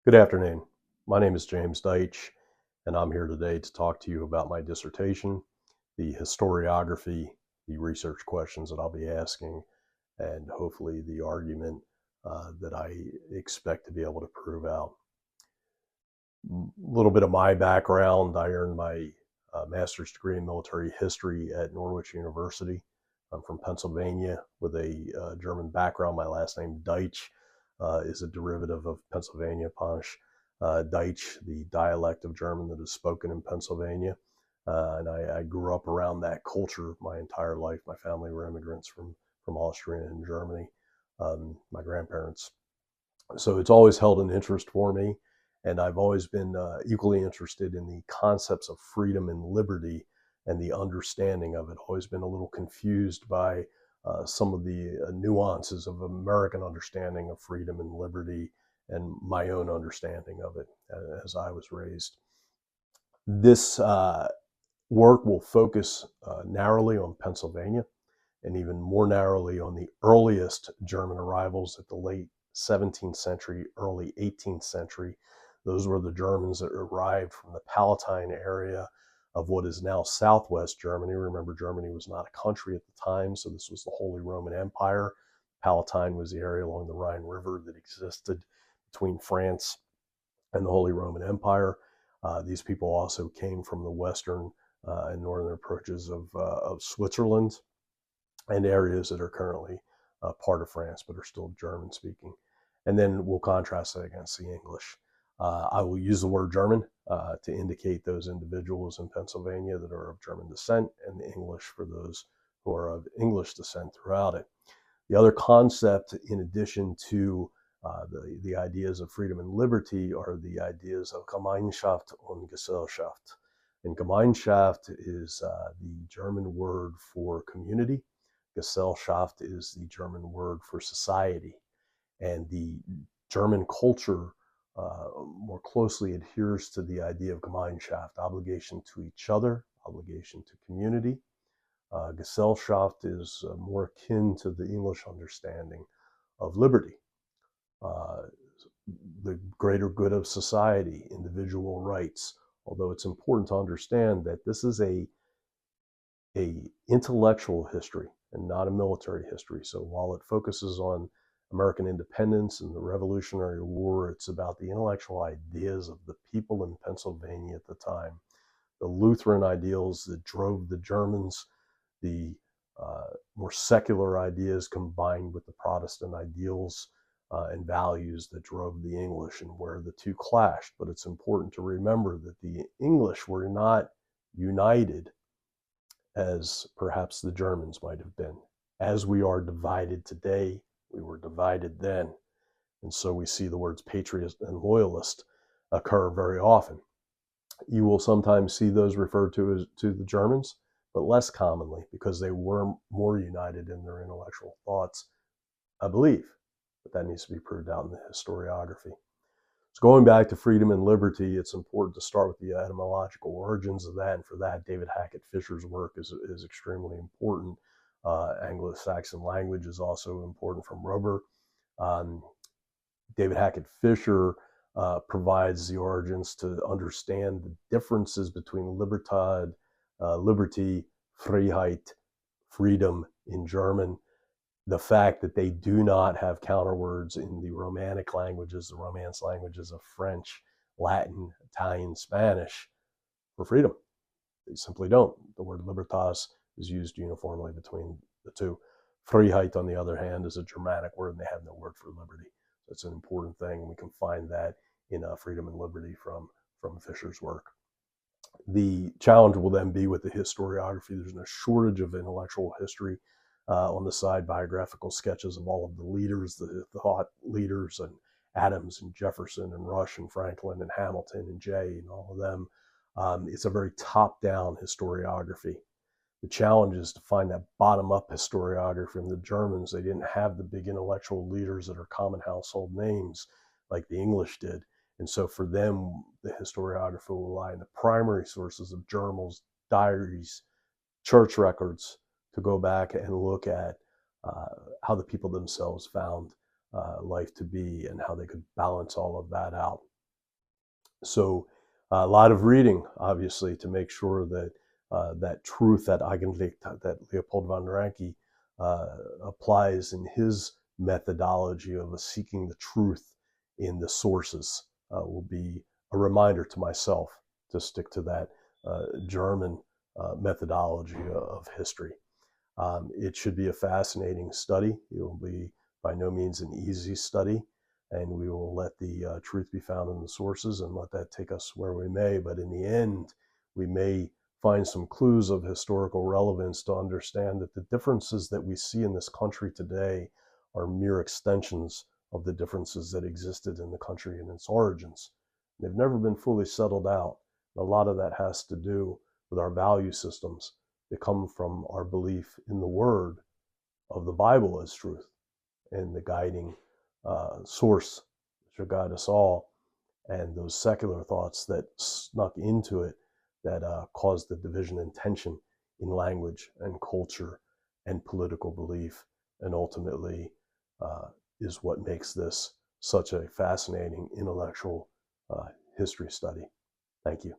Good afternoon. My name is James Deitch, and I'm here today to talk to you about my dissertation, the historiography, the research questions that I'll be asking, and hopefully the argument that I expect to be able to prove out. A little bit of my background: I earned my master's degree in military history at Norwich University. I'm from Pennsylvania with a German background. My last name, Deitch, is a derivative of Pennsylvania Punch. Deutsch, the dialect of German that is spoken in Pennsylvania. And I grew up around that culture my entire life. My family were immigrants from Austria and Germany, my grandparents. So it's always held an interest for me. And I've always been equally interested in the concepts of freedom and liberty and the understanding of it. Always been a little confused by some of the nuances of American understanding of freedom and liberty and my own understanding of it as I was raised. This work will focus narrowly on Pennsylvania and even more narrowly on the earliest German arrivals at the late 17th century, early 18th century. Those were the Germans that arrived from the Palatine area of what is now Southwest Germany. Remember, Germany was not a country at the time, so this was the Holy Roman Empire. Palatine was the area along the Rhine River that existed between France and the Holy Roman Empire. These people also came from the western and northern approaches of Switzerland and areas that are currently part of France but are still German speaking. And then we'll contrast that against the English. I will use the word German to indicate those individuals in Pennsylvania that are of German descent, and the English for those who are of English descent throughout it. The other concept, in addition to the ideas of freedom and liberty, are the ideas of Gemeinschaft and Gesselschaft. And Gemeinschaft is the German word for community. Gesselschaft is the German word for society. And the German culture more closely adheres to the idea of Gemeinschaft, obligation to each other, obligation to community. Gesselschaft is more akin to the English understanding of liberty, uh, the greater good of society, individual rights. Although it's important to understand that this is a intellectual history and not a military history. So while it focuses on American independence and the Revolutionary War, it's about the intellectual ideas of the people in Pennsylvania at the time, the Lutheran ideals that drove the Germans, the more secular ideas combined with the Protestant ideals and values that drove the English, and where the two clashed. But it's important to remember that the English were not united as perhaps the Germans might have been. As we are divided today, we were divided then. And so we see the words patriot and loyalist occur very often. You will sometimes see those referred to as to the Germans, but less commonly because they were more united in their intellectual thoughts, I believe. But that needs to be proved out in the historiography. So going back to freedom and liberty, it's important to start with the etymological origins of that. And for that, David Hackett Fischer's work is extremely important. Anglo-Saxon language is also important from Rober. David Hackett Fischer provides the origins to understand the differences between Libertad, liberty, Freiheit, freedom in German, the fact that they do not have counterwords in the Romantic languages, the Romance languages of French, Latin, Italian, Spanish for freedom. They simply don't. The word libertas is used uniformly between the two. Freiheit, on the other hand, is a Germanic word, and they have no word for liberty. That's an important thing, and we can find that in Freedom and Liberty from Fischer's work. The challenge will then be with the historiography. There's no shortage of intellectual history on the side, biographical sketches of all of the leaders, the thought leaders, and Adams and Jefferson and Rush and Franklin and Hamilton and Jay and all of them. It's a very top-down historiography. The challenge is to find that bottom-up historiography from the Germans. They didn't have the big intellectual leaders that are common household names like the English did. And so for them, the historiographer will rely on the primary sources of journals, diaries, church records to go back and look at how the people themselves found life to be and how they could balance all of that out. So a lot of reading, obviously, to make sure that that truth, that Eigenlicht, that Leopold von Ranke applies in his methodology of seeking the truth in the sources, will be a reminder to myself to stick to that German methodology of history. It should be a fascinating study. It will be by no means an easy study, and we will let the truth be found in the sources and let that take us where we may. But in the end, we may find some clues of historical relevance to understand that the differences that we see in this country today are mere extensions of the differences that existed in the country in its origins. They've never been fully settled out. A lot of that has to do with our value systems that come from our belief in the word of the Bible as truth and the guiding source that should guide us all, and those secular thoughts that snuck into it that caused the division and tension in language and culture and political belief, and ultimately is what makes this such a fascinating intellectual history study. Thank you.